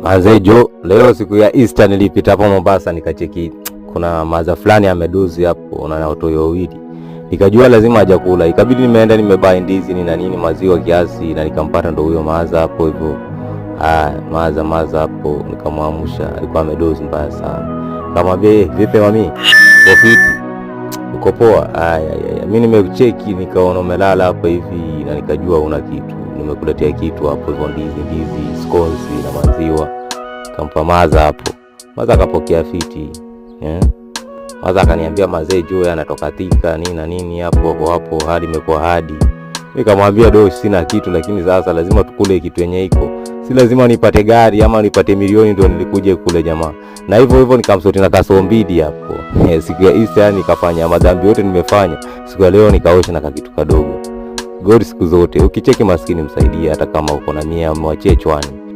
Manze jo, leo siku ya Easter nilipita hapo Mombasa nikacheki kuna maza fulani amedozi hapo na watoto wawili. Nikajua lazima aje kula. Ikabidi nimeenda nimebuy ndizi ni na nini maziwa kiasi na nikampata ndo huyo maza hapo hivyo. Maza hapo nikamwamsha, alikuwa amedozi mbaya sana. Nikamwambia, vipi mami? Profiti. Uko poa? Mimi nimekucheki nikaona umelala hapa hivi na nikajua una kitu. Nimekuletea kitu hapo hivyo, ndizi, scones na maziwa. Kampa maza hapo. Maza akapokea fiti. Maza akaniambia mazee Joe anatoka Thika nini hapo hadi imekuwa hadi. Nikamwambia do sina kitu, lakini sasa lazima tukule kitu yenye iko. Si lazima nipate gari ama nipate milioni ndio nilikuje kule jamaa. Na hivyo nikamsoti na kasombidi hapo. Siku ya Easter nikafanya madhambi yote nimefanya. Siku ya leo nikaosha na kitu kadogo. God siku zote ukicheki maskini msaidia, hata kama uko na 100 mwachie chwani.